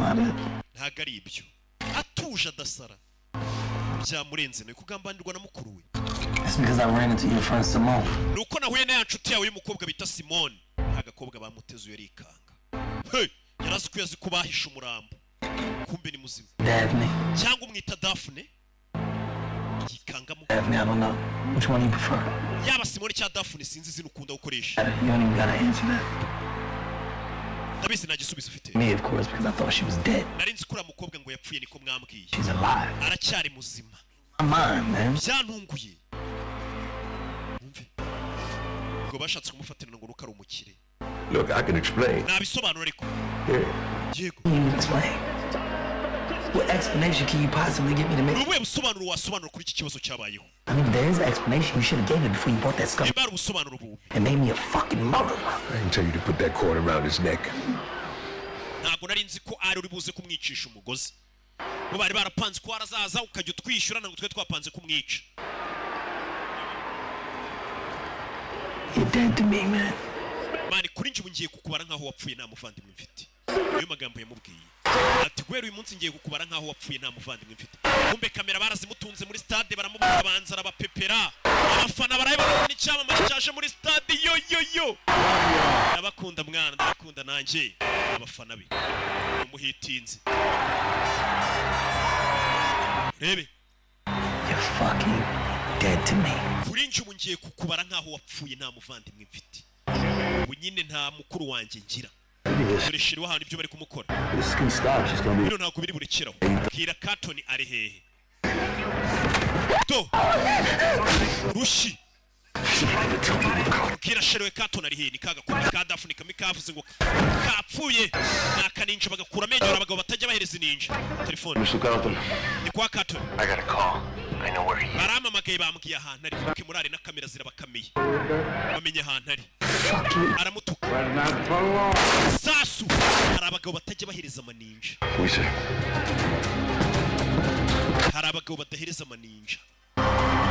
not it. ntago ari ibyo atuje adasara byamurenze no kugambanirwa na mukuru we. That's because I ran into your friend Simone. Nuko nahuye na nshuti yawe y'umukobwa bita Simone. Agakobwa bamutezuye rikanga. Hey, yarazi ko yazi kubahisha umurambo. Kumbe ni muzima. Daphne. Cyangwa umwita Daphne. Yikangamo. Daphne, I don't know. Which one you prefer? Yaba Simone cyangwa Daphne sinzi zino ukunda gukoresha. You don't even gotta answer that. Ndabizi nagisubiza ufite. Me, of course, because I thought she was dead. Narinzi kuri umukobwa ngo yapfuye niko mwambwiye. She's alive. Aracyari muzima. My mind, man. Byantunguye. Umve. Ngo bashatse kumufatira ngo nuko ari umukire. Look, I can explain. Nabisobanura ariko. Yego. You explain. What explanation can you possibly give me to make? Nubuye busobanuro wasobanura kuri iki kibazo cyabayeho. I mean, there is an explanation. You should have gave it before you bought that stuff. Nimba busobanuro bu. And made me a fucking murderer. I didn't tell you to put that cord around his neck. Ntago narinzi ko ari uri buze kumwicisha umugozi. Bo bari barapanze ko arazaza ukajya utwishyura nango twe twapanze kumwica. You're dead to me, man. Mani kuri nje ngiye kukubara nkaho wapfuye nta muvandimwe mfite. Niyo magambo yamubwiye. Ati gwera uyu munsi ngiye kukubara nkaho wapfuye nta muvandimwe mfite. Kumbe kamera barazimutunze muri stade baramubuka banza arabapepera. Abafana barayibona ni cyamamare cyaje muri stade yo. Abakunda mwana ndakunda nanje abafana be. Umuhitinze. Rebe. You're fucking dead to me. Kuri nje ngiye kukubara nkaho wapfuye nta muvandimwe mfite. Ubu nyine nta mukuru wanjye ngira. Turishira hano ibyo bari kumukora. This can stop. She's gonna be. Bino ntabwo biri burekeraho. Kira Carton ari hehe? To. Rushi. Kira Sherewe Carton ari hehe? Ni kaga kuma ka Daphne kamikavuze ngo kapfuye. Nakaninja bagakura amenyo abagabo batajya bahereza ninja. Telefone. Mr. Carlton. Ni kwa Carton. I got a call. I know where he is. Baramamagaye bambwiye ahantu ari kuko murari na kamera zirabakamiye. Bamenye ahantu ari. Aramutuka. Sasu. Hari abagabo batajya bahereza amaninja. Wise. Hari abagabo badahereza amaninja.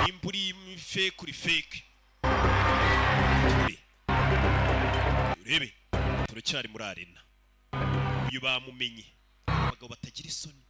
Imburi fake kuri fake. Urebe. Turacyari muri arena. Uyu bamumenye. Abagabo batagira isoni.